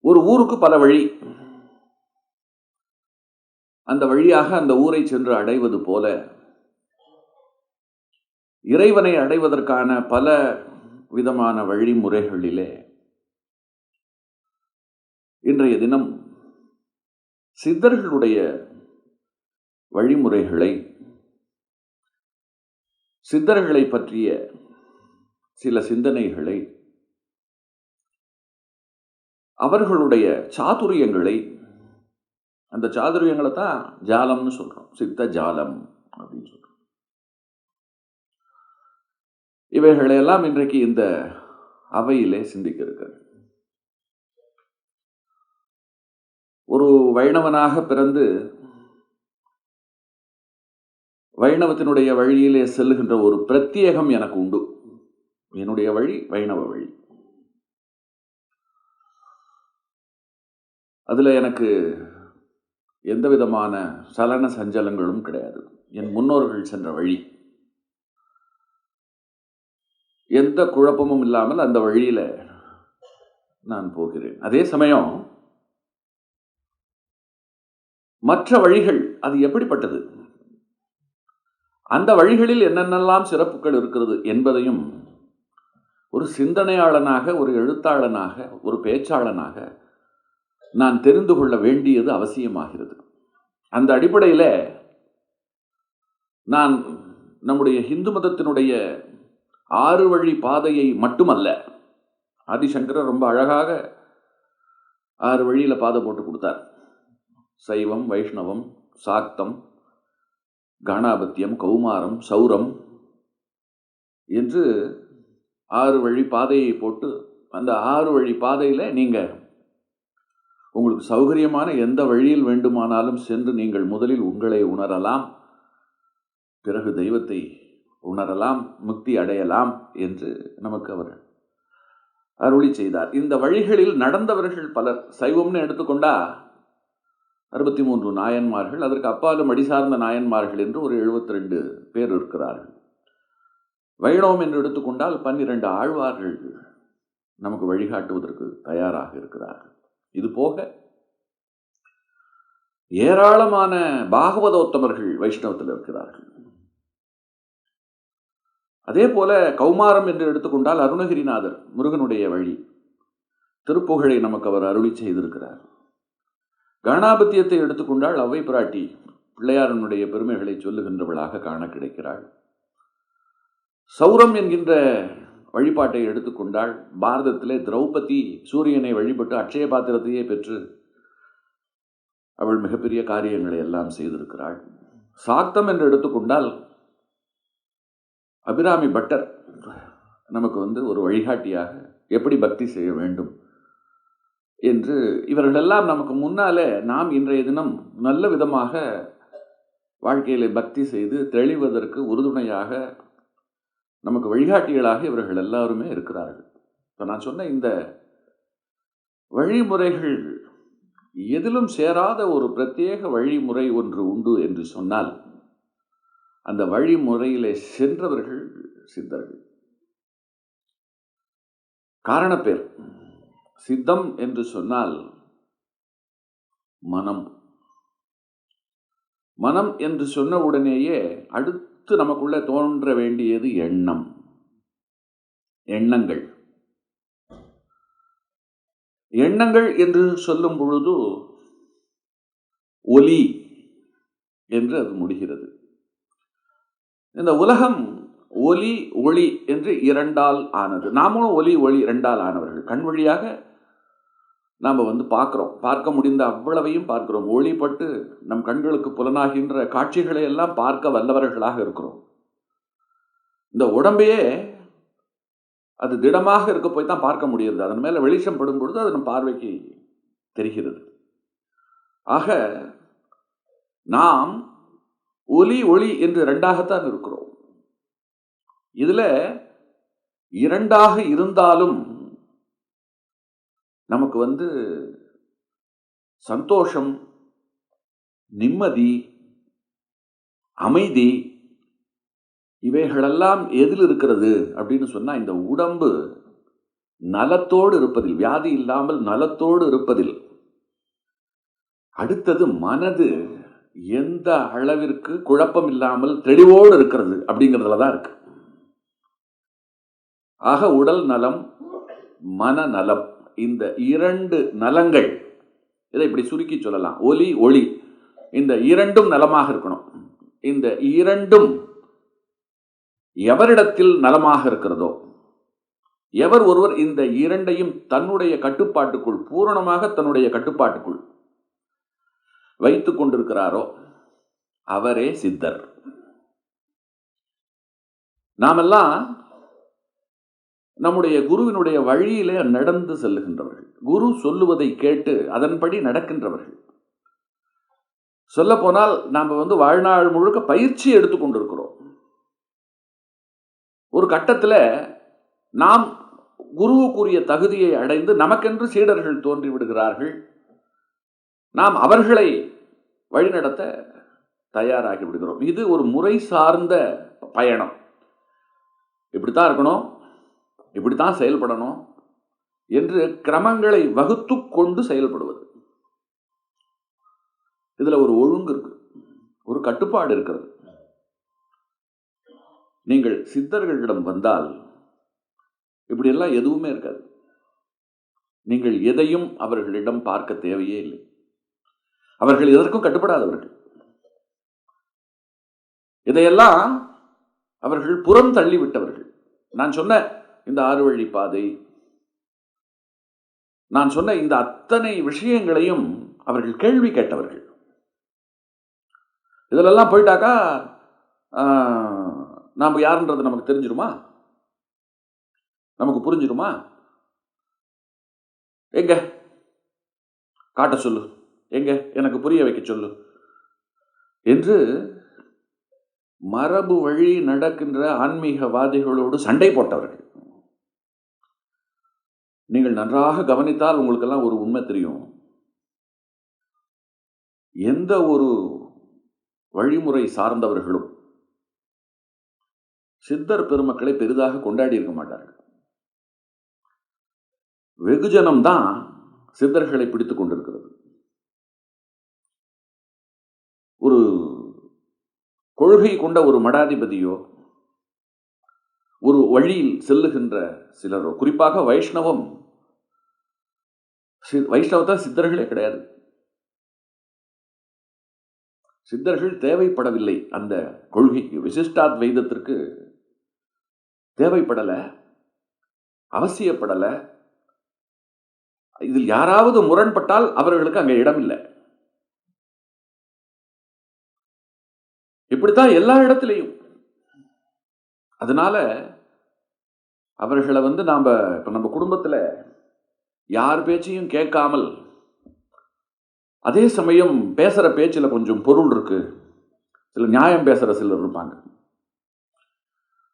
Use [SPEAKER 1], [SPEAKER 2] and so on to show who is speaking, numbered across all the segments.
[SPEAKER 1] ஒரு ஊருக்கு பல வழி. அந்த வழியாக அந்த ஊரை சென்று அடைவது போல, இறைவனை அடைவதற்கான பல விதமான வழிமுறைகளிலே இன்றைய தினம் சித்தர்களுடைய வழிமுறைகளை, சித்தர்களை பற்றிய சில சிந்தனைகளை, அவர்களுடைய சாதுரியங்களை, அந்த சாதுரியங்களை தான் ஜாலம்னு சொல்றோம். சித்த ஜாலம் அப்படின்னு சொல்றோம். இவைகளையெல்லாம் இன்றைக்கு இந்த அவையிலே சிந்திக்க இருக்கிறது. ஒரு வைணவனாக பிறந்து வைணவத்தினுடைய வழியிலே செல்லுகின்ற ஒரு பிரத்யேகம் எனக்கு உண்டு. என்னுடைய வழி வைணவ வழி. அதுல எனக்கு எந்த விதமான சலன சஞ்சலங்களும் கிடையாது. என் முன்னோர்கள் சென்ற வழி. எந்த குழப்பமும் இல்லாமல் அந்த வழியில நான் போகிறேன். அதே சமயம் மற்ற வழிகள் அது எப்படிப்பட்டது, அந்த வழிகளில் என்னென்னலாம் சிறப்புகள் இருக்கிறது என்பதையும் ஒரு சிந்தனையாளனாக, ஒரு எழுத்தாளனாக, ஒரு பேச்சாளனாக நான் தெரிந்து கொள்ள வேண்டியது அவசியமாகிறது. அந்த அடிப்படையில் நான் நம்முடைய இந்து மதத்தினுடைய 6 வழி பாதையை மட்டுமல்ல, ஆதிசங்கரர் ரொம்ப அழகாக 6 வழியில பாதை போட்டு கொடுத்தார். சைவம், வைஷ்ணவம், சாக்தம், காணாபத்தியம், கௌமாரம், சௌரம் என்று 6 வழி பாதையை போட்டு, அந்த 6 வழி பாதையில நீங்க உங்களுக்கு சௌகரியமான எந்த வழியில் வேண்டுமானாலும் சென்று நீங்கள் முதலில் உங்களை உணரலாம், பிறகு தெய்வத்தை உணரலாம், முக்தி அடையலாம் என்று நமக்கு அவர் அருளி செய்தார். இந்த வழிகளில் நடந்தவர்கள் பலர். சைவம்னு எடுத்துக்கொண்டா 63 நாயன்மார்கள், அதற்கு அப்பாலும் அடிசார்ந்த நாயன்மார்கள் என்று ஒரு 72 பேர் இருக்கிறார்கள். வைணவம் என்று எடுத்துக்கொண்டால் 12 ஆழ்வார்கள் நமக்கு வழிகாட்டுவதற்கு தயாராக இருக்கிறார்கள். இது போக ஏராளமான பாகவதோத்தமர்கள் வைஷ்ணவத்தில் இருக்கிறார்கள். அதே போல கௌமாரம் என்று எடுத்துக்கொண்டால் அருணகிரிநாதர், முருகனுடைய வழி, திருப்புகழை நமக்கு அவர் அருளி செய்திருக்கிறார். காணாபத்தியத்தை எடுத்துக்கொண்டால் அவ்வை பிராட்டி பிள்ளையாரனுடைய பெருமைகளை சொல்லுகின்றவளாக காண கிடைக்கிறாள். சௌரம் என்கின்ற வழிபாட்டை எடுத்துக்கொண்டால் பாரதத்திலே திரௌபதி சூரியனை வழிபட்டு அட்சய பாத்திரத்தையே பெற்று அவள் மிகப்பெரிய காரியங்களை எல்லாம் செய்திருக்கிறாள். சாக்தம் என்று எடுத்துக்கொண்டால் அபிராமி பட்டர் நமக்கு ஒரு வழிகாட்டியாக எப்படி பக்தி செய்ய வேண்டும் என்று, இவர்களெல்லாம் நமக்கு முன்னாலே நாம் இன்றைய தினம் நல்ல விதமாக வாழ்க்கையிலே பக்தி செய்து தெளிவதற்கு உறுதுணையாக நமக்கு வழிகாட்டிகளாக இவர்கள் எல்லாருமே இருக்கிறார்கள். இப்போ நான் சொன்ன இந்த வழிமுறைகள் எதிலும் சேராத ஒரு பிரத்யேக வழிமுறை ஒன்று உண்டு என்று சொன்னால், அந்த வழிமுறையிலே சென்றவர்கள் சித்தர்கள். காரணப்பேர் சித்தம் என்று சொன்னால் மனம். மனம் என்று சொன்ன உடனேயே அடுத்து நமக்குள்ள தோன்ற வேண்டியது எண்ணம், எண்ணங்கள். எண்ணங்கள் என்று சொல்லும் பொழுது ஒலி என்று அது முடிகிறது. இந்த உலகம் ஒலி ஒளி என்று 2ஆல் ஆனது. நாமளும் ஒலி ஒளி 2ஆல் ஆனவர்கள். கண் வழியாக நாம் பார்க்கிறோம், பார்க்க முடிந்த அவ்வளவையும் பார்க்கிறோம். ஒளிப்பட்டு நம் கண்களுக்கு புலனாகின்ற காட்சிகளை எல்லாம் பார்க்க வல்லவர்களாக இருக்கிறோம். இந்த உடம்பையே அது திடமாக இருக்க போய் தான் பார்க்க முடிகிறது. அதன் மேல வெளிச்சம் படும் பொழுது அது நம் பார்வைக்கு தெரிகிறது. ஆக நாம் ஒலி ஒளி என்று 2ஆகத்தான் இருக்கிறோம். இதுல 2ஆக இருந்தாலும் நமக்கு சந்தோஷம், நிம்மதி, அமைதி இவைகளெல்லாம் எதில் இருக்கிறது அப்படின்னு சொன்னா, இந்த உடம்பு நலத்தோடு இருப்பதில், வியாதி இல்லாமல் நலத்தோடு இருப்பதில். அடுத்தது மனது எந்த அளவிற்கு குழப்பம் இல்லாமல் தெளிவோடு இருக்கிறது அப்படிங்கிறதுல தான் இருக்கு. ஆக உடல் நலம், மனநலம், இந்த 2 நலங்கள், இதை இப்படி சுருக்கி சொல்லலாம், ஒலி ஒளி, இந்த 2ம் நலமாக இருக்கணும். இந்த 2ம் எவரிடத்தில் நலமாக இருக்கிறதோ, எவர் ஒருவர் இந்த 2ஐயும் தன்னுடைய கட்டுப்பாட்டுக்குள், பூரணமாக தன்னுடைய கட்டுப்பாட்டுக்குள் வைத்துக் கொண்டிருக்கிறாரோ அவரே சித்தர். நாமெல்லாம் நம்முடைய குருவினுடைய வழியிலே நடந்து செல்லுகின்றவர்கள், குரு சொல்லுவதை கேட்டு அதன்படி நடக்கின்றவர்கள். சொல்ல போனால் நாம் வாழ்நாள் முழுக்க பயிற்சி எடுத்துக்கொண்டிருக்கிறோம். ஒரு கட்டத்தில் நாம் குருவுக்குரிய தகுதியை அடைந்து நமக்கென்று சீடர்கள் தோன்றி விடுகிறார்கள். நாம் அவர்களை வழிநடத்த தயாராகி விடுகிறோம். இது ஒரு முறை சார்ந்த பயணம். இப்படித்தான் இருக்கணும், இப்படித்தான் செயல்படணும் என்று கிரமங்களை வகுத்து கொண்டு செயல்படுவது. இதுல ஒரு ஒழுங்கு இருக்கு, ஒரு கட்டுப்பாடு இருக்கிறது. நீங்கள் சித்தர்களிடம் வந்தால் இப்படியெல்லாம் எதுவுமே இருக்காது. நீங்கள் எதையும் அவர்களிடம் பார்க்க தேவையே இல்லை. அவர்கள் எதற்கும் கட்டுப்படாதவர்கள். இதையெல்லாம் அவர்கள் புறம் தள்ளிவிட்டவர்கள். நான் சொன்ன இந்த 6 வழி பாதை, நான் சொன்ன இந்த அத்தனை விஷயங்களையும் அவர்கள் கேள்வி கேட்டவர்கள். இதிலெல்லாம் போயிட்டாக்கா நாம் யாருன்றது நமக்கு தெரிஞ்சிருமா? நமக்கு புரிஞ்சிருமா? எங்க காட்ட சொல்லு, எங்க எனக்கு புரிய வைக்க சொல்லு என்று மரபு வழி நடக்கின்ற ஆன்மீகவாதிகளோடு சண்டை போட்டவர்கள். நீங்கள் நன்றாக கவனித்தால் உங்களுக்கெல்லாம் ஒரு உண்மை தெரியும். எந்த ஒரு வழிமுறை சார்ந்தவர்களும் சித்தர் பெருமக்களை பெரிதாக கொண்டாடி இருக்க மாட்டார்கள். வெகுஜனம் தான் சித்தர்களை பிடித்துக் கொண்டிருக்கிறது. ஒரு கொள்கை கொண்ட ஒரு மடாதிபதியோ, ஒரு வழியில் செல்லுகின்ற சிலரோ, குறிப்பாக வைஷ்ணவத்தை சித்தர்களே கிடையாது. சித்தர்கள் தேவைப்படவில்லை. அந்த கொள்கைக்கு, விசிஷ்டாத்வைதத்திற்கு தேவைப்படலை, அவசியப்படலை. இதில் யாராவது முரண்பட்டால் அவர்களுக்கு அங்கே இடம் இல்லை. இப்படித்தான் எல்லா இடத்திலையும். அதனால அவர்களை நாம இப்ப நம்ம குடும்பத்தில் யார் பேச்சையும் கேட்காமல், அதே சமயம் பேசுற பேச்சில் கொஞ்சம் பொருள் இருக்கு, சில நியாயம் பேசுற சிலர் இருப்பாங்க.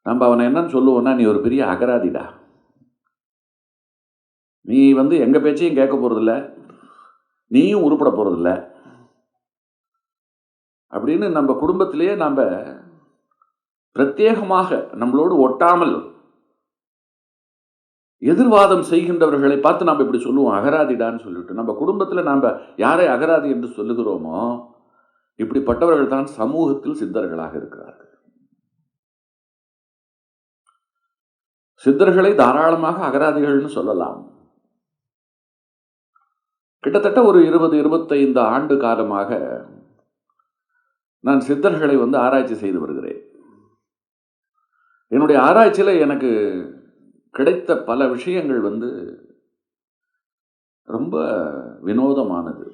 [SPEAKER 1] நம்ம அவனை என்னன்னு சொல்லுவோம்னா, நீ ஒரு பெரிய அகராதிடா, நீ எங்க பேச்சையும் கேட்க போறதில்ல, நீயும் உருப்பட போறதில்ல அப்படின்னு நம்ம குடும்பத்திலேயே நம்ம பிரத்யேகமாக நம்மளோடு ஒட்டாமல் எதிர்வாதம் செய்கின்றவர்களை பார்த்து நாம் இப்படி சொல்லுவோம், அகராதிடான்னு சொல்லிட்டு. நம்ம குடும்பத்தில் நாம் யாரை அகராதி என்று சொல்லுகிறோமோ, இப்படிப்பட்டவர்கள் தான் சமூகத்தில் சித்தர்களாக இருக்கிறார்கள். சித்தர்களை தாராளமாக அகராதிகள்னு சொல்லலாம். கிட்டத்தட்ட ஒரு 20-25 ஆண்டு காலமாக நான் சித்தர்களை ஆராய்ச்சி செய்து வருகிறேன். என்னுடைய ஆராய்ச்சியில் எனக்கு கிடைத்த பல விஷயங்கள் ரொம்ப வினோதமானது.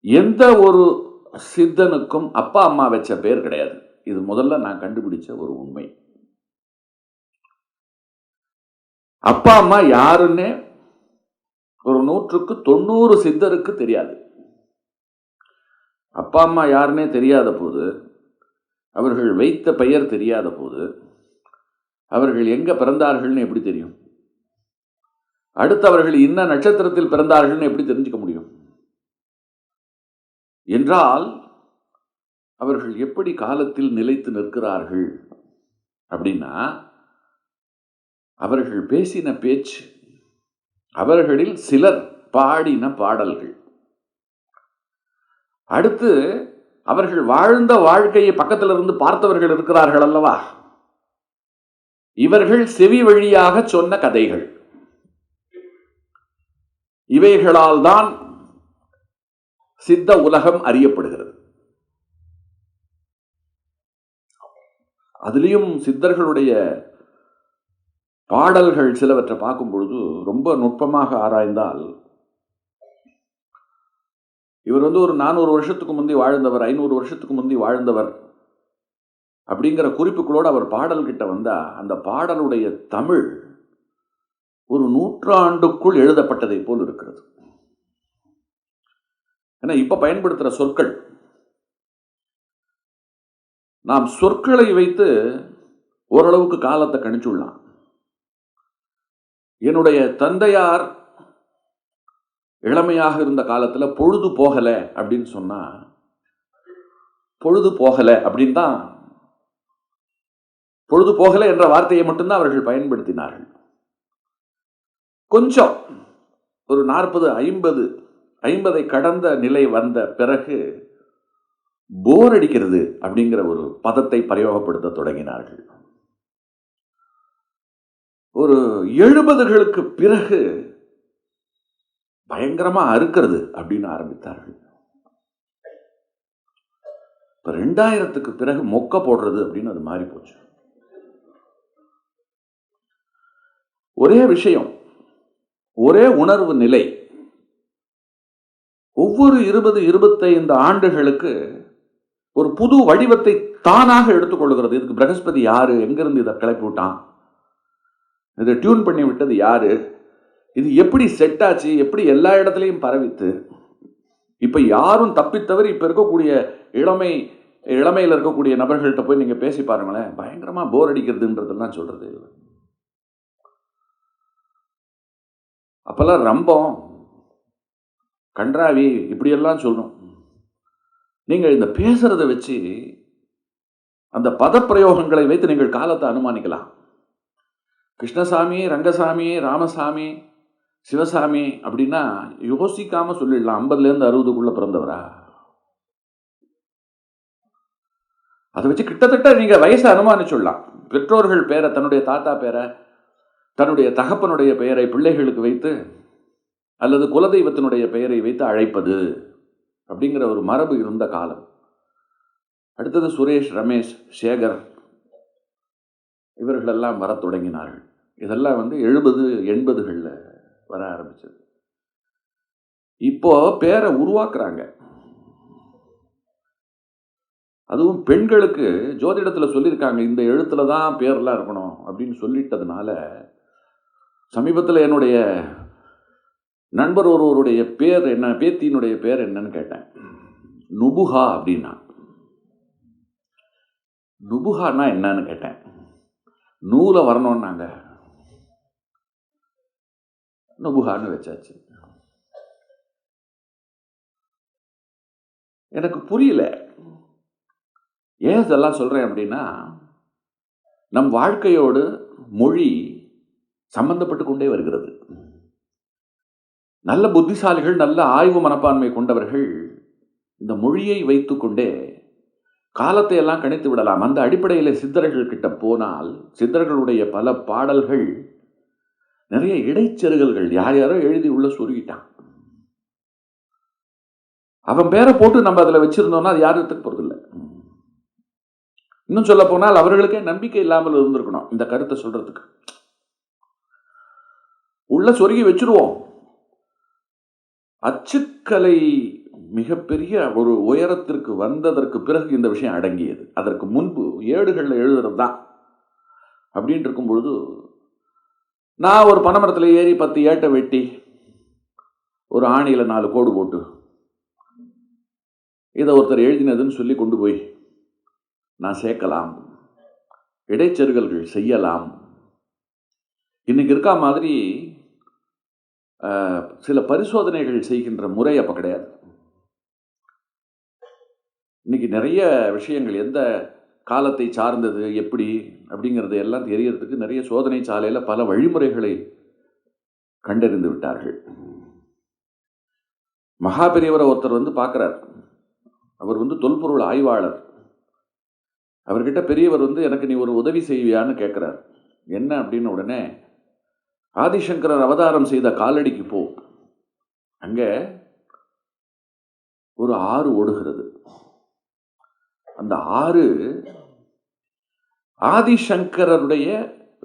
[SPEAKER 1] எந்த ஒரு சித்தனுக்கும் அப்பா அம்மா வச்ச பேர் கிடையாது. இது முதல்ல நான் கண்டுபிடிச்ச ஒரு உண்மை. அப்பா அம்மா யாருன்னே ஒரு 100க்கு 90 சித்தருக்கு தெரியாது. அப்பா அம்மா யாருன்னே தெரியாத போது, அவர்கள் வைத்த பெயர் தெரியாத போது, அவர்கள் எங்க பிறந்தார்கள்னு எப்படி தெரியும்? அடுத்து அவர்கள் இன்ன நட்சத்திரத்தில் பிறந்தார்கள்னு எப்படி தெரிஞ்சுக்க முடியும்? என்றால் அவர்கள் எப்படி காலத்தில் நிலைத்து நிற்கிறார்கள் அப்படின்னா, அவர்கள் பேசின பேச்சு, அவர்களில் சிலர் பாடின பாடல்கள், அடுத்து அவர்கள் வாழ்ந்த வாழ்க்கையை பக்கத்தில் இருந்து பார்த்தவர்கள் இருக்கிறார்கள் அல்லவா, இவர்கள் செவி வழியாக சொன்ன கதைகள், இவைகளால் தான் சித்த உலகம் அறியப்படுகிறது. அதிலும் சித்தர்களுடைய பாடல்கள் சிலவற்றை பார்க்கும் பொழுது ரொம்ப நுட்பமாக ஆராய்ந்தால், இவர் ஒரு 400 வருஷத்துக்கு முந்தி வாழ்ந்தவர், 500 வருஷத்துக்கு முந்தி வாழ்ந்தவர் அப்படிங்கிற குறிப்புகளோடு அவர் பாடல் கிட்ட வந்தா, அந்த பாடலுடைய தமிழ் ஒரு நூற்றாண்டுக்குள் எழுதப்பட்டதை போல் இருக்கிறது. ஏன்னா இப்ப பயன்படுத்துற சொற்கள், நாம் சொற்களை வைத்து ஓரளவுக்கு காலத்தை கணிச்சுடலாம். என்னுடைய தந்தையார் இளமையாக இருந்த காலத்துல பொழுது போகல அப்படின்னு சொன்னா, பொழுது போகல அப்படின்னு தான், பொழுது போகல என்ற வார்த்தையை மட்டும்தான் அவர்கள் பயன்படுத்தினார்கள். கொஞ்சம் ஒரு 40-50 கடந்த நிலை வந்த பிறகு போர் அடிக்கிறது அப்படிங்கிற ஒரு பதத்தை பிரயோகப்படுத்த தொடங்கினார்கள். ஒரு 70களுக்கு பிறகு பயங்கரமா அறுக்கிறது அப்படின்னு ஆரம்பித்தார்கள். 2000க்கு பிறகு மொக்க போடுறது அப்படின்னு அது மாறி போச்சு. ஒரே விஷயம், ஒரே உணர்வு நிலை ஒவ்வொரு 20-25 ஆண்டுகளுக்கு ஒரு புது வடிவத்தை தானாக எடுத்துக்கொள்கிறது. இதுக்கு பிரகஸ்பதி யாரு, எங்கிருந்து இதை கிளப்பி விட்டான், இதை டியூன் பண்ணி விட்டது யாரு, இது எப்படி செட் ஆச்சு, எப்படி எல்லா இடத்துலையும் பரவித்து, இப்ப யாரும் தப்பித்தவர் இப்ப இருக்கக்கூடிய இளமையில் இருக்கக்கூடிய நபர்கள்ட்ட போய் நீங்க பேசி பாருங்களேன், பயங்கரமா போர் அடிக்கிறதுன்றதெல்லாம் சொல்றது. அப்பெல்லாம் ரம்பம், கன்றாவி இப்படியெல்லாம் சொல்லணும். நீங்கள் இந்த பேசுறதை வச்சு, அந்த பதப்பிரயோகங்களை வைத்து நீங்கள் காலத்தை அனுமானிக்கலாம். கிருஷ்ணசாமி, ரங்கசாமி, ராமசாமி, சிவசாமி அப்படின்னா யோசிக்காம சொல்லிடலாம் 50லேருந்து 60க்குள்ள பிறந்தவரா. அதை வச்சு கிட்டத்தட்ட நீங்க வயசை அனுமானிச்சுடலாம். பெற்றோர்கள் பேரை, தன்னுடைய தாத்தா பேரை, தன்னுடைய தகப்பனுடைய பெயரை பிள்ளைகளுக்கு வைத்து, அல்லது குலதெய்வத்தினுடைய பெயரை வைத்து அழைப்பது அப்படிங்கிற ஒரு மரபு இருந்த காலம். அடுத்தது சுரேஷ், ரமேஷ், சேகர் இவர்களெல்லாம் வர தொடங்கினார்கள். இதெல்லாம் 70-80களில் வர ஆரம்பிச்சது. இப்போ பேரை உருவாக்குறாங்க. அதுவும் பெண்களுக்கு ஜோதிடத்தில் சொல்லியிருக்காங்க, இந்த எழுத்துல தான் பேர்லாம் இருக்கணும் அப்படின்னு சொல்லிட்டதுனால, சமீபத்தில் என்னுடைய நண்பர் ஒருவருடைய பேர் என்ன, பேத்தியினுடைய பேர் என்னன்னு கேட்டேன். நுபுகா அப்படின்னா. நுபுகான்னா என்னன்னு கேட்டேன். நூலை வரணும்னாங்க, நுபுகான்னு வச்சாச்சு. எனக்கு புரியல ஏன் இதெல்லாம் சொல்றேன் அப்படின்னா, நம் வாழ்க்கையோடு மொழி சம்பந்தப்பட்டு கொண்டே வருகிறது. நல்ல புத்திசாலிகள், நல்ல ஆய்வு மனப்பான்மை கொண்டவர்கள் இந்த மொழியை வைத்துக்கொண்டே காலத்தை எல்லாம் கணித்து விடலாம். அந்த அடிப்படையில் சித்தர்கள் கிட்ட போனால், சித்தர்களுடைய பல பாடல்கள் நிறைய இடைச்செருகல்கள், யார் யாரோ எழுதி உள்ள சொருகிட்டான். அவன் பேரை போட்டு நம்ம அதில் வச்சிருந்தோம்னா அது யாருக்கு போறதில்லை. இன்னும் சொல்ல போனால் அவர்களுக்கே நம்பிக்கை இல்லாமல் இருந்திருக்கணும் இந்த கருத்தை சொல்றதுக்கு. உள்ள சொருகி வச்சிருவோம். அச்சுக்கலை மிகப்பெரிய ஒரு உயரத்திற்கு வந்ததற்கு பிறகு இந்த விஷயம் அடங்கியது. அதற்கு முன்பு ஏடுகளில் எழுதுறது தான் அப்படின்னு இருக்கும் பொழுது, நான் ஒரு பனைமரத்தில் ஏறி 10 ஏட்டை வெட்டி ஒரு ஆணியில் 4 கோடு போட்டு இதை ஒருத்தர் எழுதினதுன்னு சொல்லி கொண்டு போய் நான் சேர்க்கலாம், இடைச்செருகல்கள் செய்யலாம். இன்னைக்கு இருக்கா மாதிரி சில பரிசோதனைகள் செய்கின்ற முறை அப்போ கிடையாது. இன்னைக்கு நிறைய விஷயங்கள் எந்த காலத்தை சார்ந்தது, எப்படி அப்படிங்கிறது எல்லாம் தெரியறதுக்கு நிறைய சோதனை சாலையில் பல வழிமுறைகளை கண்டறிந்து விட்டார்கள். மகா பெரியவரை ஒருத்தர் பார்க்கிறார். அவர் தொல்பொருள் ஆய்வாளர். அவர்கிட்ட பெரியவர் எனக்கு நீ ஒரு உதவி செய்வியான்னு கேட்கிறார். என்ன அப்படின்னு உடனே, ஆதிசங்கரர் அவதாரம் செய்த காலடிக்கு போ, அங்க ஒரு ஆறு ஓடுகிறது. அந்த ஆறு ஆதிசங்கரருடைய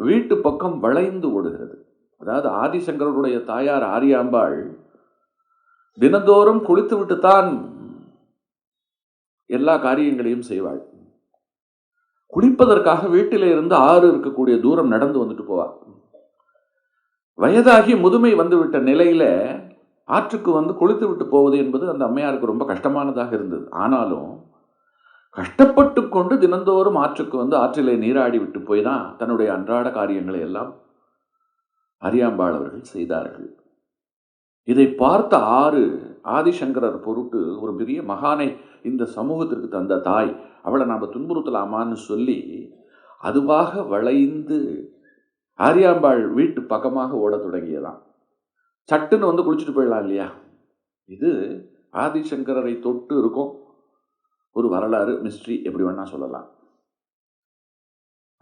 [SPEAKER 1] வீட்டு பக்கம் வளைந்து ஓடுகிறது. அதாவது ஆதிசங்கரருடைய தாயார் ஆரியாம்பாள் தினந்தோறும் குளித்து விட்டுத்தான் எல்லா காரியங்களையும் செய்வாள். குளிப்பதற்காக வீட்டிலே இருந்து ஆறு இருக்கக்கூடிய தூரம் நடந்து வந்துட்டு போவார். வயதாகி முதுமை வந்துவிட்ட நிலையில ஆற்றுக்கு குளித்து விட்டு போவது என்பது அந்த அம்மையாருக்கு ரொம்ப கஷ்டமானதாக இருந்தது. ஆனாலும் கஷ்டப்பட்டு கொண்டு தினந்தோறும் ஆற்றுக்கு ஆற்றிலே நீராடி விட்டு போய் தான் தன்னுடைய அன்றாட காரியங்களை எல்லாம் அரியாம்பாள் அவர்கள் செய்தார்கள். இதை பார்த்த ஆறு ஆதிசங்கரர் பொருட்டு ஒரு பெரிய மகானை இந்த சமூகத்திற்கு தந்த தாய், அவளை நாம் துன்புறுத்தலாமான்னு சொல்லி அதுவாக வளைந்து ஆரியாம்பாள் வீட்டு பக்கமாக ஓட தொடங்கியதான். சட்டுன்னு குளிச்சுட்டு போயிடலாம் இல்லையா? இது ஆதிசங்கரரை தொட்டு இருக்கும் ஒரு வரலாறு, மிஸ்ட்ரி, எப்படி வேணா சொல்லலாம்.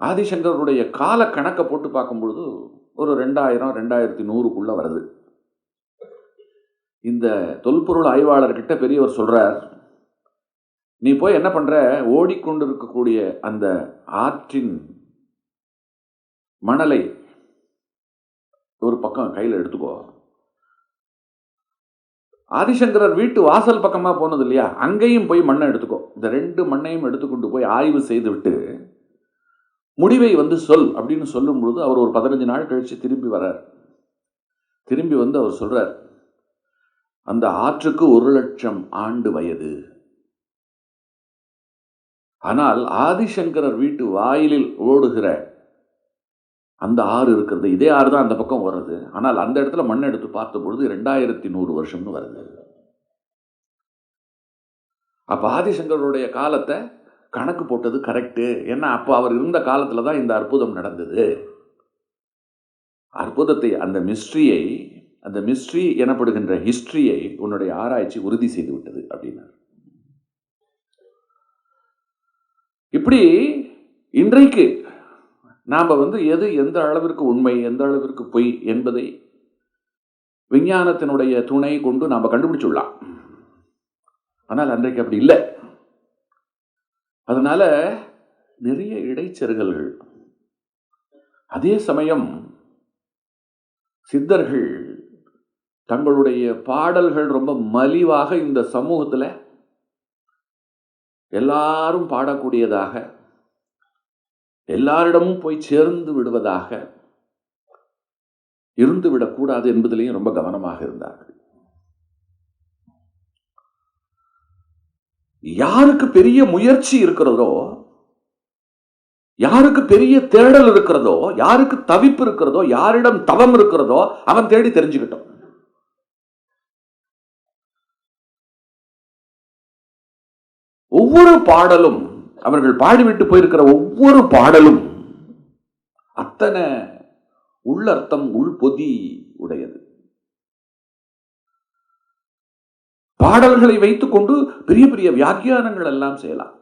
[SPEAKER 1] ஆதிசங்கருடைய கால கணக்கை போட்டு பார்க்கும்பொழுது ஒரு 2000-2100க்குள்ள வருது. இந்த தொல்பொருள் ஆய்வாளர்கிட்ட பெரியவர் சொல்றார், நீ போய் என்ன பண்ற, ஓடிக்கொண்டிருக்கக்கூடிய அந்த ஆற்றின் மணலை ஒரு பக்கம் கையில் எடுத்துக்கோ. ஆதிசங்கரர் வீட்டு வாசல் பக்கமா போனது இல்லையா, அங்கேயும் போய் மண்ணை எடுத்துக்கோ. இந்த 2 மண்ணையும் எடுத்துக்கொண்டு போய் ஆய்வு செய்து விட்டு முடிவை சொல் அப்படின்னு சொல்லும் பொழுது அவர் ஒரு 15 நாள் கழிச்சு திரும்பி வர்றார். திரும்பி அவர் சொல்றார், அந்த ஆற்றுக்கு 1,00,000 ஆண்டு வயது. ஆனால் ஆதிசங்கரர் வீட்டு வாயிலில் ஓடுகிற அந்த ஆறு இருக்கிறது, இதே ஆறு தான் அந்த பக்கம் வருது. ஆனால் அந்த இடத்துல மண் எடுத்து பார்த்த பொழுது 2100 வருஷம்னு வருது. அப்ப ஆதிசங்கருடைய காலத்தை கணக்கு போட்டது கரெக்டு. ஏன்னா அப்போ அவர் இருந்த காலத்துல தான் இந்த அற்புதம் நடந்தது. அற்புதத்தை, அந்த மிஸ்ட்ரி எனப்படுகின்ற ஹிஸ்டரியை உன்னுடைய ஆராய்ச்சி உறுதி செய்து விட்டது அப்படின்னார். இப்படி இன்றைக்கு நாம எது எந்த அளவிற்கு உண்மை, எந்த அளவிற்கு பொய் என்பதை விஞ்ஞானத்தினுடைய துணை கொண்டு நாம கண்டுபிடிச்சுடலாம். ஆனால் அன்றைக்கு அப்படி இல்லை. அதனால நிறைய இடைச்செருகல்கள். அதே சமயம் சித்தர்கள் தங்களுடைய பாடல்கள் ரொம்ப மலிவாக இந்த சமூகத்தில் எல்லாரும் பாடக்கூடியதாக, எல்லாரிடமும் போய் சேர்ந்து விடுவதாக இருந்து விடக்கூடாது என்பதிலையும் ரொம்ப கவனமாக இருந்தார்கள். யாருக்கு பெரிய முயற்சி இருக்கிறதோ, யாருக்கு பெரிய தேடல் இருக்கிறதோ, யாருக்கு தவிப்பு இருக்கிறதோ, யாரிடம் தவம் இருக்கிறதோ அவன் தேடி தெரிஞ்சுக்கிட்டோம். ஒவ்வொரு பாடலும், அவர்கள் பாடிவிட்டு போயிருக்கிற ஒவ்வொரு பாடலும் அத்தனை உள்ளர்த்தம், உள்பொதி உடையது. பாடல்களை வைத்துக் கொண்டு பெரிய பெரிய வியாக்கியானங்கள் எல்லாம் செய்யலாம்.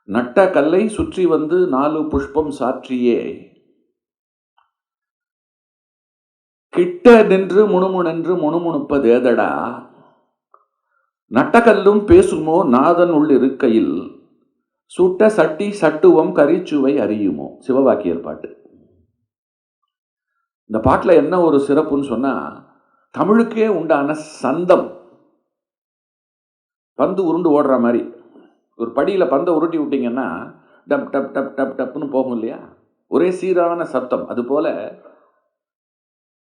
[SPEAKER 1] நட்ட கல்லை சுற்றி 4 புஷ்பம் சாற்றியே கிட்ட நின்று முணுமுணென்று முணுமுணுப்பதேதடா, நட்டக்கல்லும் பேசுமோ நாதன் உள் இருக்கையில், சுட்ட சட்டி சட்டுவம் கரிச்சுவை அறியுமோ. சிவவாக்கியர் பாட்டு. இந்த பாட்டில் என்ன ஒரு சிறப்புன்னு சொன்னா, தமிழுக்கே உண்டான சந்தம், பந்து உருண்டு ஓடுற மாதிரி. ஒரு படியில் பந்தை உருட்டி விட்டீங்கன்னா டப் டப் டப் டப் டப்னு போகும் இல்லையா, ஒரே சீரான சப்தம். அதுபோல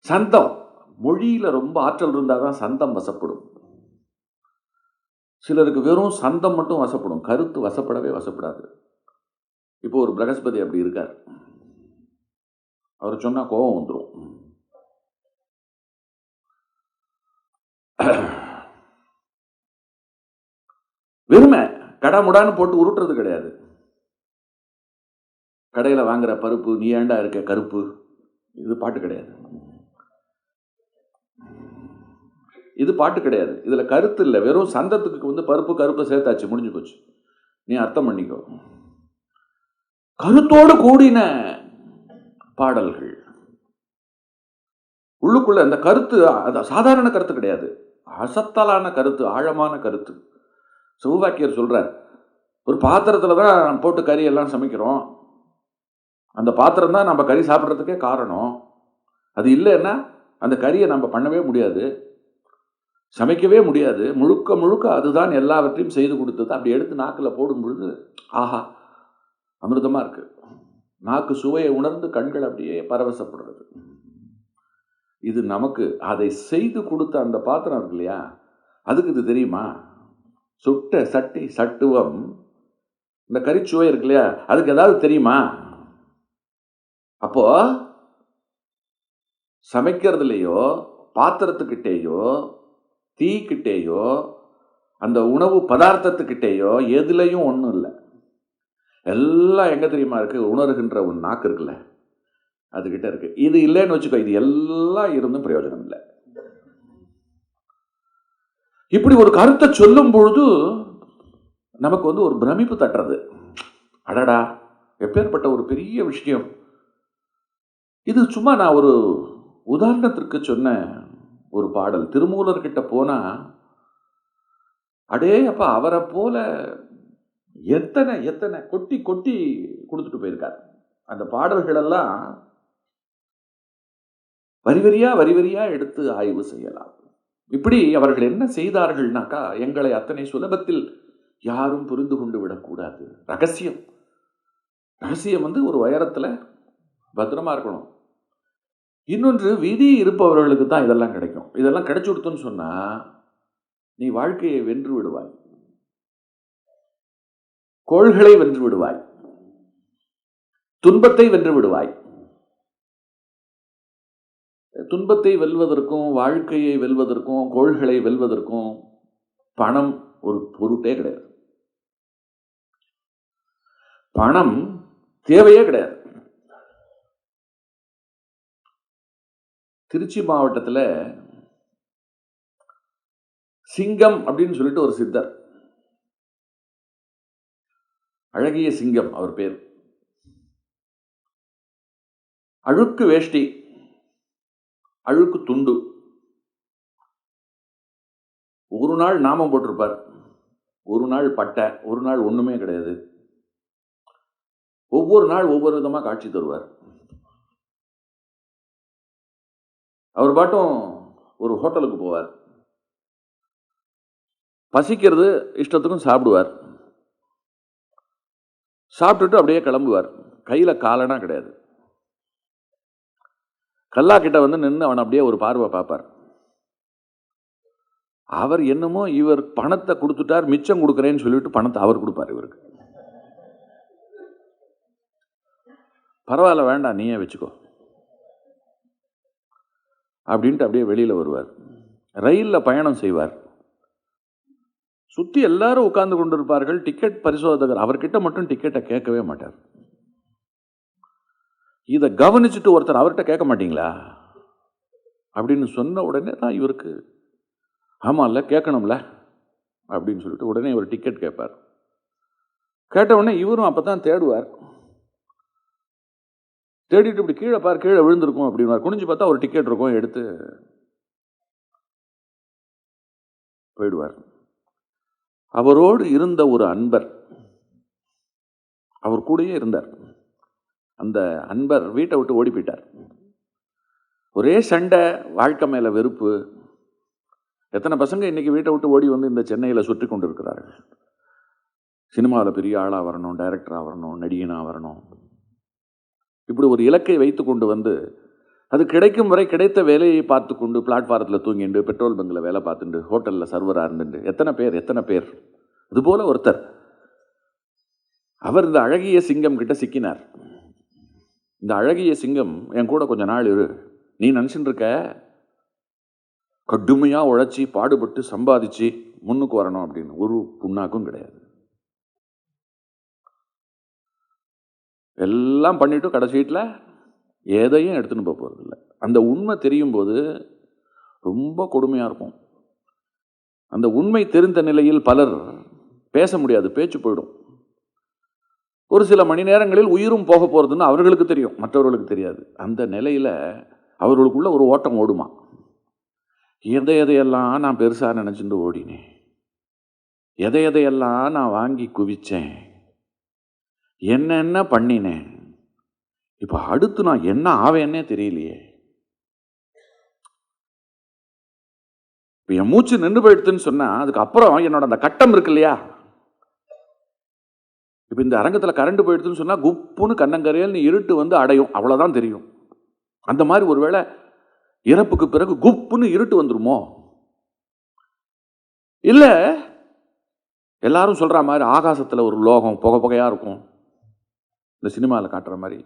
[SPEAKER 1] சந்தம், மொழியில ரொம்ப ஆற்றல் இருந்தால் தான் சந்தம் வசப்படும். சிலருக்கு வெறும் சந்தம் மட்டும் வசப்படும், கருத்து வசப்படவே வசப்படாது. இப்போ ஒரு பிரகஸ்பதி அப்படி இருக்கார், அவர் சொன்னா கோபம் வந்துடும். வெறுமை கடமுடான்னு போட்டு உருட்டுறது கிடையாது. கடையில் வாங்குற பருப்பு நீ ஏண்டா இருக்க கருப்பு, இது பாட்டு கிடையாது. இது பாட்டு கிடையாது. இதில் கருத்து இல்லை. வெறும் சந்தத்துக்கு பருப்பு கருப்பை சேர்த்தாச்சு, முடிஞ்சு போச்சு. நீ அர்த்தம் பண்ணிக்கோ. கருத்தோடு கூடின பாடல்கள் உள்ளுக்குள்ள. அந்த கருத்து சாதாரண கருத்து கிடையாது, அசத்தலான கருத்து, ஆழமான கருத்து. சிவவாக்கியர் சொல்றார், ஒரு பாத்திரத்துல தான் போட்டு கறி எல்லாம் சமைக்கிறோம். அந்த பாத்திரம் தான் நம்ம கறி சாப்பிட்றதுக்கே காரணம். அது இல்லைன்னா அந்த கறியை நம்ம பண்ணவே முடியாது, சமைக்கவே முடியாது. முழுக்க முழுக்க அதுதான் எல்லாவற்றையும் செய்து கொடுத்தது. அப்படி எடுத்து நாக்கில் போடும் பொழுது ஆஹா அமிர்தமா இருக்கு. நாக்கு சுவையை உணர்ந்து கண்கள் அப்படியே பரவசப்படுறது. இது நமக்கு அதை செய்து கொடுத்த அந்த பாத்திரம் இருக்கு இல்லையா, அதுக்கு இது தெரியுமா? சுட்ட சட்டி சட்டுவம், இந்த கறிச்சுவை இருக்கு இல்லையா, அதுக்கு ஏதாவது தெரியுமா? அப்போ சமைக்கிறதுலையோ பாத்திரத்துக்கிட்டேயோ தீக்கிட்டேயோ அந்த உணவு பதார்த்தத்துக்கிட்டேயோ எதுலையும் ஒன்றும் இல்லை. எல்லாம் எங்க தெரியுமா இருக்கு? உணர்கின்ற ஒரு நாக்கு இருக்குல்ல, அதுகிட்ட இருக்கு. இது இல்லைன்னு வச்சுக்கோ, இது எல்லாம் இருந்தும் பிரயோஜனம் இல்லை. இப்படி ஒரு கருத்தை சொல்லும் பொழுது நமக்கு ஒரு பிரமிப்பு தட்டுறது. அடடா, எப்பேற்பட்ட ஒரு பெரிய விஷயம் இது. சும்மா நான் ஒரு உதாரணத்திற்கு சொன்ன ஒரு பாடல். திருமூலர்கிட்ட போனா அடே அப்பா, அவரை போல எத்தனை எத்தனை கொட்டி கொட்டி கொடுத்துட்டு போயிருக்கார். அந்த பாடல்கள் எல்லாம் வரி வரியா எடுத்து ஆய்வு செய்யலாம். இப்படி அவர்கள் என்ன செய்தார்கள்னாக்கா, எங்களை அத்தனை சுலபத்தில் யாரும் புரிந்து கொண்டு விடக்கூடாது. ரகசியம் ஒரு உயரத்துல பத்திரமா இருக்கணும். இன்னொன்று, விதி இருப்பவர்களுக்கு தான் இதெல்லாம் கிடைக்கும். இதெல்லாம் கிடைச்சு கொடுத்தோன்னு சொன்னா நீ வாழ்க்கையை வென்று விடுவாய், கோள்களை வென்று விடுவாய், துன்பத்தை வென்று விடுவாய். துன்பத்தை வெல்வதற்கும் வாழ்க்கையை வெல்வதற்கும் கோள்களை வெல்வதற்கும் பணம் ஒரு பொருட்டே கிடையாது. பணம் தேவையே கிடையாது. திருச்சி மாவட்டத்தில் சிங்கம் அப்படின்னு சொல்லிட்டு ஒரு சித்தர், அழகிய சிங்கம் அவர் பேர். அழுக்கு வேஷ்டி, அழுக்கு துண்டு, ஒரு நாள் நாமம் போட்டிருப்பார், ஒரு நாள் பட்டை, ஒரு நாள் ஒண்ணுமே கிடையாது. ஒவ்வொரு நாள் ஒவ்வொரு விதமா காட்சி தருவார். அவர் பாட்டும் ஒரு ஹோட்டலுக்கு போவார், பசிக்கிறது இஷ்டத்துக்கும் சாப்பிடுவார், சாப்பிட்டுட்டு அப்படியே கிளம்புவார். கையில காலனா கிடையாது. கல்லா கிட்ட நின்று அவன் அப்படியே ஒரு பார்வை பார்ப்பார். அவர் என்னமோ இவர் பணத்தை கொடுத்துட்டார், மிச்சம் கொடுக்குறேன்னு சொல்லிட்டு பணத்தை அவர் கொடுப்பார் இவருக்கு. பரவாயில்ல வேண்டாம் நீயே வச்சுக்கோ அப்படின்ட்டு அப்படியே வெளியில வருவார். ரயிலில் பயணம் செய்வார். சுற்றி எல்லாரும் உட்கார்ந்து கொண்டிருப்பார்கள். டிக்கெட் பரிசோதகர் அவர்கிட்ட மட்டும் டிக்கெட்டை கேட்கவே மாட்டார். இதை கவனிச்சுட்டு ஒருத்தர் அவர்கிட்ட கேட்க மாட்டீங்களா அப்படின்னு சொன்ன உடனே தான் இவருக்கு ஆமாம்ல கேட்கணும்ல அப்படின்னு சொல்லிட்டு உடனே ஒரு டிக்கெட் கேட்பார். கேட்ட உடனே இவரும் அப்பதான் தேடுவார். தேடிட்டு இப்படி கீழே பார், கீழே விழுந்திருக்கும் அப்படின்னு குனிஞ்சு பார்த்தா ஒரு டிக்கெட் இருக்கும், எடுத்து போயிடுவார். அவரோடு இருந்த ஒரு அன்பர் அவர் கூடயே இருந்தார். அந்த அன்பர் வீட்டை விட்டு ஓடி போயிட்டார். ஒரே சண்டை, வாழ்க்கை மேல வெறுப்பு. எத்தனை பசங்க இன்னைக்கு வீட்டை விட்டு ஓடி இந்த சென்னையில் சுற்றி கொண்டு இருக்கிறார்கள். சினிமாவில் பெரிய ஆளாக வரணும், டைரக்டராக வரணும், நடிகனாக வரணும், இப்படி ஒரு இலக்கை வைத்து கொண்டு அது கிடைக்கும் வரை கிடைத்த வேலையை பார்த்து கொண்டு பிளாட்ஃபாரத்தில் தூங்கிண்டு, பெட்ரோல் பங்கில் வேலை பார்த்துட்டு, ஹோட்டலில் சர்வராக இருந்துட்டு எத்தனை பேர். அதுபோல ஒருத்தர், அவர் இந்த அழகிய சிங்கம் கிட்ட சிக்கினார். இந்த அழகிய சிங்கம் என் கூட கொஞ்ச நாள் இரு, நீ நினச்சிட்டு இருக்க கடுமையாக உழைச்சி பாடுபட்டு சம்பாதிச்சு முன்னுக்கு வரணும் அப்படின்னு ஒரு புண்ணாக்கும் கிடையாது. எல்லாம் பண்ணிவிட்டு கடைசீட்டில் எதையும் எடுத்துன்னு போக போகிறதில்ல. அந்த உண்மை தெரியும் போது ரொம்ப கொடுமையாக இருக்கும். அந்த உண்மை தெரிந்த நிலையில் பலர் பேச முடியாது, பேச்சு போயிடும். ஒரு சில மணி நேரங்களில் உயிரும் போக போகிறதுன்னு அவர்களுக்கு தெரியும், மற்றவர்களுக்கு தெரியாது. அந்த நிலையில் அவர்களுக்குள்ள ஒரு ஓட்டம் ஓடுமா, எதையெல்லாம் நான் பெருசாக நினச்சிட்டு ஓடினேன், எதையெல்லாம் நான் வாங்கி குவிச்சேன், என்ன பண்ணினேன், இப்போ அடுத்து நான் என்ன ஆவேன்னே தெரியலையே, இப்போ என் மூச்சு நின்று போயிடுதுன்னு சொன்னால் அதுக்கப்புறம் என்னோட அந்த கட்டம் இருக்கு இல்லையா, இப்போ இந்த அரங்கத்தில் கரண்ட் போயிடுதுன்னு சொன்னால் குப்புன்னு கண்ணங்கரையில் இருட்டு வந்து அடையும், அவ்வளோதான் தெரியும். அந்த மாதிரி ஒருவேளை இறப்புக்கு பிறகு குப்புன்னு இருட்டு வந்துருமோ, இல்லை எல்லாரும் சொல்கிற மாதிரி ஆகாசத்தில் ஒரு லோகம் புகை புகையாக இருக்கும், இந்த சினிமாவில் காட்டுற மாதிரி.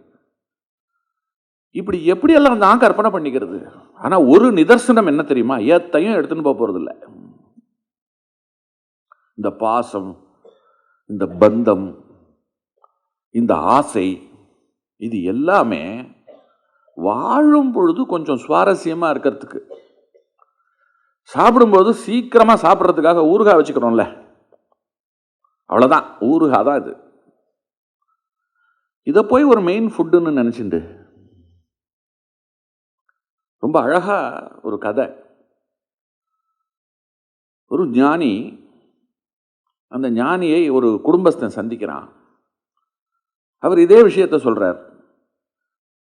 [SPEAKER 1] இப்படி எப்படியெல்லாம் நான் கற்பனை பண்ணிக்கிறது. ஆனால் ஒரு நிதர்சனம் என்ன தெரியுமா, ஏத்தையும் எடுத்துன்னு போக போகிறதில்ல. இந்த பாசம், இந்த பந்தம், இந்த ஆசை, இது எல்லாமே வாழும் பொழுது கொஞ்சம் சுவாரஸ்யமாக இருக்கிறதுக்கு, சாப்பிடும்போது சீக்கிரமாக சாப்பிட்றதுக்காக ஊறுகாய் வச்சுக்கிறோம்ல, அவ்வளோதான், ஊறுகாய் தான் இது. இதை போய் ஒரு மெயின் ஃபுட்டுன்னு நினச்சிண்டு ரொம்ப அழகா ஒரு கதை. ஒரு ஞானி, அந்த ஞானியை ஒரு குடும்பஸ்தன் சந்திக்கிறான். அவர் இதே விஷயத்தை சொல்றார்.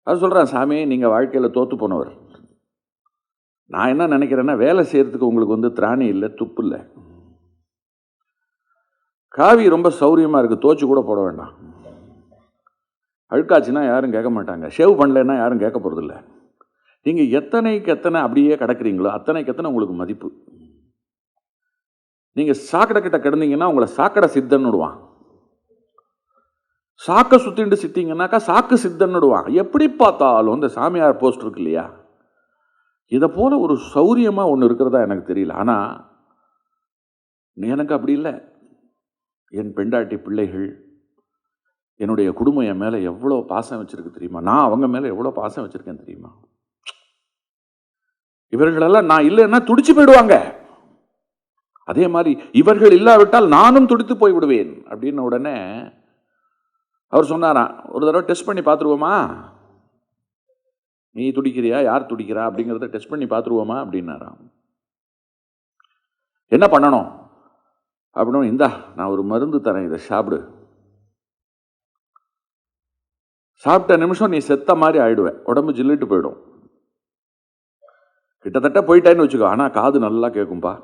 [SPEAKER 1] அவர் சொல்றான், சாமி நீங்கள் வாழ்க்கையில் தோத்து போனவர், நான் என்ன நினைக்கிறேன்னா வேலை செய்யறதுக்கு உங்களுக்கு திராணி இல்லை, துப்பு இல்லை, காவி ரொம்ப சௌரியமாக இருக்குது, தோச்சு கூட போட வேண்டாம், அழுக்காச்சுன்னா யாரும் கேட்க மாட்டாங்க, ஷேவ் பண்ணலைன்னா யாரும் கேட்க போகிறதில்ல, நீங்கள் எத்தனைக்கு எத்தனை அப்படியே கிடக்குறீங்களோ அத்தனைக்கு எத்தனை உங்களுக்கு மதிப்பு. நீங்கள் சாக்கடை கிட்ட கிடந்தீங்கன்னா உங்களை சாக்கடை சித்தன்னு விடுவான், சாக்கை சுத்திண்டு சித்திங்கன்னாக்கா சாக்கு சித்தன்னு விடுவான். எப்படி பார்த்தாலும் இந்த சாமியார் போஸ்ட் இருக்கு இல்லையா, இதை போல ஒரு சௌரியமாக ஒன்று இருக்கிறதா எனக்கு தெரியல. ஆனால் எனக்கு அப்படி இல்லை. என் பெண்டாட்டி பிள்ளைகள், என்னுடைய குடும்பம் என் மேலே எவ்வளோ பாசம் வச்சிருக்கு தெரியுமா, நான் அவங்க மேலே எவ்வளோ பாசம் வச்சிருக்கேன் தெரியுமா. இவர்களெல்லாம் நான் இல்லைன்னா துடிச்சு போயிடுவாங்க, அதே மாதிரி இவர்கள் இல்லாவிட்டால் நானும் துடித்து போய் விடுவேன் அப்படின்னு உடனே அவர் சொன்னாராம், ஒரு தடவை டெஸ்ட் பண்ணி பார்த்துருவோமா, நீ துடிக்கிறியா யார் துடிக்கிறா அப்படிங்கிறத டெஸ்ட் பண்ணி பார்த்துருவோமா அப்படின்னாராம். என்ன பண்ணணும் அப்படின்னு, இந்தா நான் ஒரு மருந்து தரேன், இதை சாப்பிடு, சாப்பிட்ட நிமிஷம் நீ செத்த மாதிரி ஆயிடுவேன், உடம்பு ஜில்லிட்டு போயிடும், கிட்டத்தட்ட போயிட்டேன்னு வச்சுக்கோ, ஆனால் காது நல்லா கேட்கும்பா,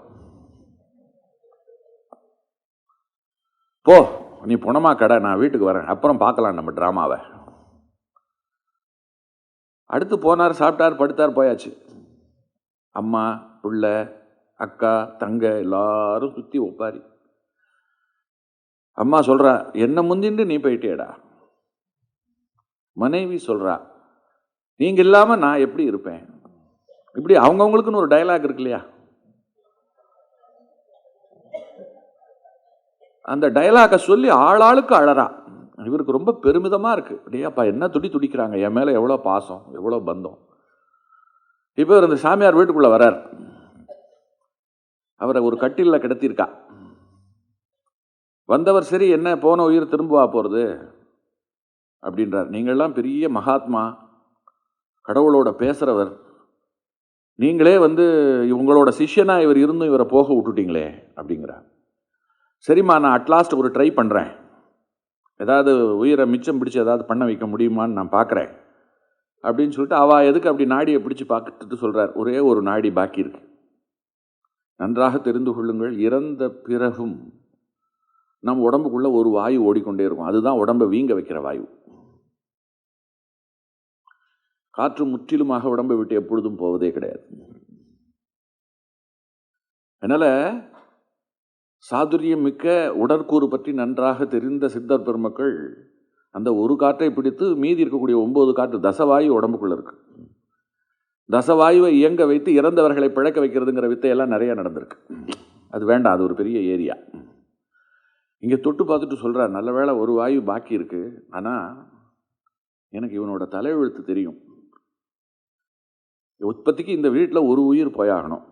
[SPEAKER 1] போ நீ புனமா கடை, நான் வீட்டுக்கு வரேன், அப்புறம் பார்க்கலாம் நம்ம டிராமாவை. அடுத்து போனார், சாப்பிட்டார், படுத்தார், போயாச்சு. அம்மா பிள்ளை அக்கா தங்க எல்லாரும் சுற்றி ஒப்பாரி. அம்மா சொல்றா, என்ன முந்திண்டு நீ போயிட்டேடா. மனைவி சொல்றா, நீங்க இல்லாம நான் எப்படி இருப்பேன். இப்படி அவங்கவுங்களுக்குன்னு ஒரு டயலாக் இருக்கு இல்லையா, அந்த டயலாக சொல்லி ஆளாளுக்கு அழறா. இவருக்கு ரொம்ப பெருமிதமாக இருக்கு, அப்படியாப்பா என்ன துடிக்கிறாங்க, என் மேலே எவ்வளோ பாசம் எவ்வளோ பந்தம். இப்போ இந்த சாமியார் வீட்டுக்குள்ளே வரார், அவரை ஒரு கட்டிலில் கிடத்திருக்கா. வந்தவர் சரி என்ன போன உயிர் திரும்பவா போகிறது அப்படின்றார். நீங்கள்லாம் பெரிய மகாத்மா, கடவுளோட பேசுகிறவர், நீங்களே இவங்களோட சிஷ்யனாக இவர் இருந்தும் இவரை போக விட்டுட்டீங்களே அப்படிங்கிறார். சரிம்மா நான் அட்லாஸ்ட் ஒரு ட்ரை பண்ணுறேன், ஏதாவது உயிரை மிச்சம் பிடிச்சி ஏதாவது பண்ண வைக்க முடியுமான்னு நான் பார்க்குறேன் அப்படின்னு சொல்லிட்டு அவள் எதுக்கு அப்படி நாடியை பிடிச்சி பார்த்துட்டு சொல்கிறார், ஒரே ஒரு நாடி பாக்கி இருக்கு, நன்றாக தெரிந்து கொள்ளுங்கள், இறந்த பிறகும் நம் உடம்புக்குள்ளே ஒரு வாயு ஓடிக்கொண்டே இருக்கும், அதுதான் உடம்பை வீங்க வைக்கிற வாயு. காற்று முற்றிலுமாக உடம்பை விட்டு எப்பொழுதும் போவதே கிடையாது. அதனால் சாதுரியம் மிக்க உடற்கூறு பற்றி நன்றாக தெரிந்த சித்தர் பெருமக்கள் அந்த ஒரு காற்றை பிடித்து மீதி இருக்கக்கூடிய 9 காற்று தசவாயு உடம்புக்குள்ள இருக்கு. தசவாயுவை இயங்க வைத்து இறந்தவர்களை பிழைக்க வைக்கிறதுங்கிற வித்தையெல்லாம் நிறைய நடந்திருக்கு. அது வேண்டாம், அது ஒரு பெரிய ஏரியா. இங்கே தொட்டு பார்த்துட்டு சொல்கிறார், நல்ல வேளை ஒரு வாயு பாக்கி இருக்கு, ஆனால் எனக்கு இவனோட தலையெழுத்து தெரியும். உற்பத்திக்கு இந்த வீட்டில் ஒரு உயிர் போயாகணும்.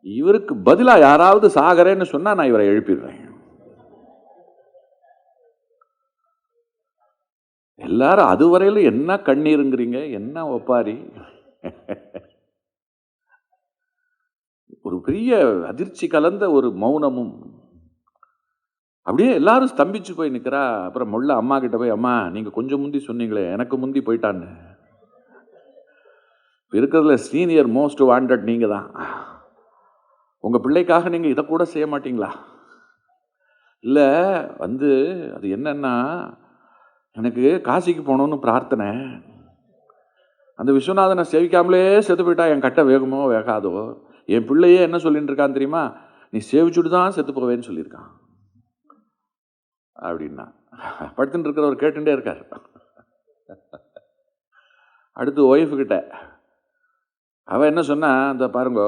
[SPEAKER 1] இவருக்கு பதிலாக யாராவது சாகரேன்னு சொன்னா நான் இவரை எழுப்பிடுறேன். எல்லாரும் அதுவரையிலும் என்ன கண்ணீருங்கிறீங்க, என்ன ஒப்பாரி. ஒரு பெரிய அதிர்ச்சி கலந்த ஒரு மௌனமும். அப்படியே எல்லாரும் ஸ்தம்பிச்சு போய் நிற்கிறா. அப்புறம் முள்ள அம்மா கிட்ட போய், அம்மா நீங்க கொஞ்சம் முந்தி சொன்னீங்களே, எனக்கு முந்தி போயிட்டான்னு. இருக்கிறதுல சீனியர் மோஸ்ட் வாண்டட் நீங்க தான். உங்க பிள்ளைக்காக நீங்க இதை கூட செய்ய மாட்டீங்களா? இல்லை அது என்னன்னா, எனக்கு காசிக்கு போகணும்னு பிரார்த்தனை. அந்த விஸ்வநாதனை சேவிக்காமலே செத்து போயிட்டா என் கட்டை வேகுமோ வேகாதோ. என் பிள்ளையே என்ன சொல்லிட்டு இருக்கான் தெரியுமா, நீ சேவிச்சுட்டு தான் செத்து போவேன்னு சொல்லியிருக்கான் அப்படின்னா. படுத்துட்டு இருக்கிறவர் கேட்டுட்டே இருக்கார். அடுத்து ஒய்ஃபு கிட்ட அவன் என்ன சொன்னா, அந்த பாருங்க,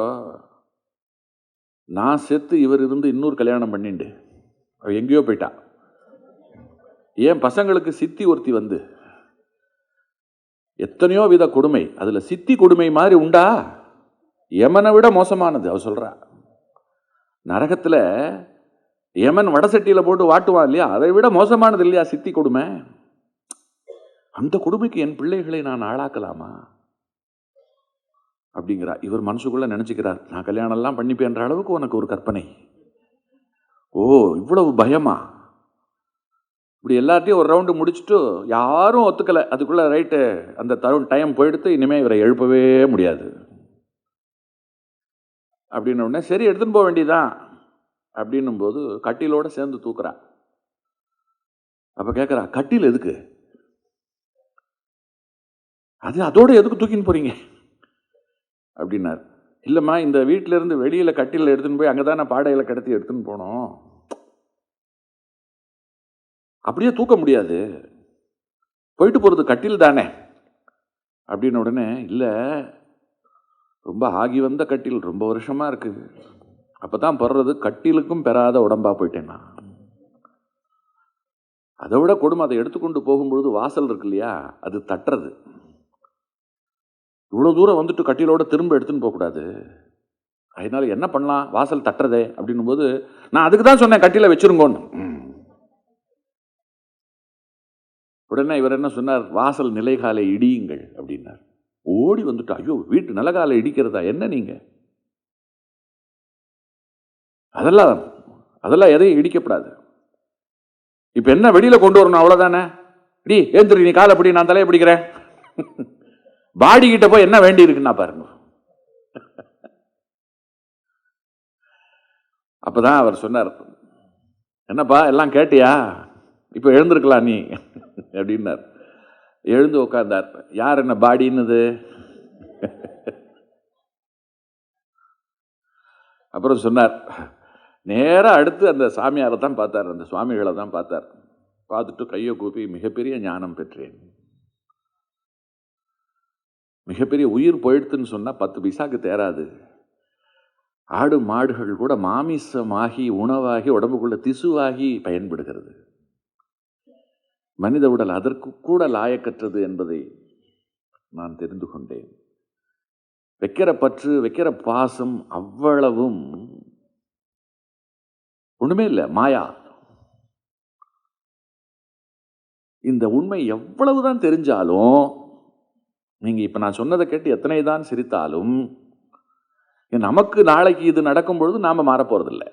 [SPEAKER 1] நான் செத்து இவர் இருந்து இன்னொரு கல்யாணம் பண்ணிண்டு அவ எங்கேயோ போயிட்டா. ஏன் பசங்களுக்கு சித்தி ஒருத்தி வந்து எத்தனையோ வித கொடுமை, அதுல சித்தி கொடுமை மாதிரி உண்டா? யமனை விட மோசமானது. அவ சொல்றா, நரகத்துல யமன் வடசட்டியில போட்டு வாட்டுவான் இல்லையா, அதை விட மோசமானது இல்லையா சித்தி கொடுமை. அந்த கொடுமைக்கு என் பிள்ளைகளை நான் ஆளாக்கலாமா அப்படிங்கிறா. இவர் மனசுக்குள்ள நினைச்சுக்கிறார், நான் கல்யாணம் எல்லாம் பண்ணிப்பேன்ற அளவுக்கு உனக்கு ஒரு கற்பனை. ஓ, இவ்வளவு பயமா? இப்படி எல்லாத்தையும் ஒரு ரவுண்டு முடிச்சுட்டு யாரும் ஒத்துக்கலை. அதுக்குள்ள ரைட்டு, அந்த டைம் போயிடுத்து, இனிமேல் இவரை எழுப்பவே முடியாது அப்படின்ன உடனே சரி எடுத்துன்னு போக வேண்டியதான் அப்படின்னும் போது கட்டிலோட சேர்ந்து தூக்குறா. அப்ப கேட்குறா, கட்டில் எதுக்கு? அதோட எதுக்கு தூக்கின்னு போறீங்க அப்படின்னார். இல்லைம்மா, இந்த வீட்டில இருந்து வெளியில கட்டில எடுத்துன்னு போய் அங்கதானே பாடையில கிடத்தி எடுத்துன்னு போனோம், அப்படியே தூக்க முடியாது, போயிட்டு போறது கட்டில் தானே அப்படின்னு உடனே, இல்லை ரொம்ப ஆகி வந்த கட்டில், ரொம்ப வருஷமா இருக்கு, அப்பதான் படுறது, கட்டிலுக்கும் பெறாத உடம்பா போயிட்டேன்னா. அதை விட கொடுமை, அதை எடுத்துக்கொண்டு போகும்பொழுது வாசல் இருக்கு இல்லையா, அது தட்டுறது. இவ்வளவு தூரம் வந்துட்டு கட்டிலோட திரும்ப எடுத்துன்னு போகக்கூடாது, அதனால என்ன பண்ணலாம், வாசல் தட்டுறதே அப்படின்னும் போது, நான் அதுக்கு தான் சொன்னேன் கட்டில வச்சிருங்கோன்னு. உடனே இவர் என்ன சொன்னார், வாசல் நிலைகாலை இடியுங்கள் அப்படின்னார். ஓடி வந்துட்டு, ஐயோ வீட்டு நிலகாலை இடிக்கிறதா என்ன நீங்க, அதெல்லாம் எதையும் இடிக்கப்படாது. இப்ப என்ன வெளியில கொண்டு வரணும் அவ்வளவுதானே, டி ஏந்திரி, நீ காலை பிடி, நான் தலையை பிடிக்கிறேன். பாடி கிட்ட போய் என்ன வேண்டி இருக்குன்னா பாருங்க. அப்பதான் அவர் சொன்னார், என்னப்பா எல்லாம் கேட்டியா, இப்ப எழுந்திருக்கலாம் நீ அப்படின்னார். எழுந்து உட்கார்ந்தார். யார் என்ன பாடின்னுது? அப்புறம் சொன்னார், நேராக அடுத்து அந்த சாமியாரை தான் பார்த்தார், அந்த சுவாமிகளை தான் பார்த்தார். பார்த்துட்டு கையை கூப்பி, மிகப்பெரிய ஞானம் பெற்றேன், மிகப்பெரிய உயிர் போயிடுத்துன்னு சொன்னா 10 பைசாக்கு தேராது. ஆடு மாடுகள் கூட மாமிசமாகி உணவாகி உடம்புக்குள்ள திசுவாகி பயன்படுகிறது. மனித உடல் அதற்கு கூட லாயக்கற்றது என்பதை நான் தெரிந்து கொண்டேன். வைக்கிற பற்று, வைக்கிற பாசம் அவ்வளவும் ஒண்ணுமே இல்லை, மாயா. இந்த உண்மை எவ்வளவுதான் தெரிஞ்சாலும், நீங்க இப்ப நான் சொன்னதை கேட்டு எத்தனை தான் சிரித்தாலும், நமக்கு நாளைக்கு இது நடக்கும் பொழுது நாம மாறப்போறதில்லை.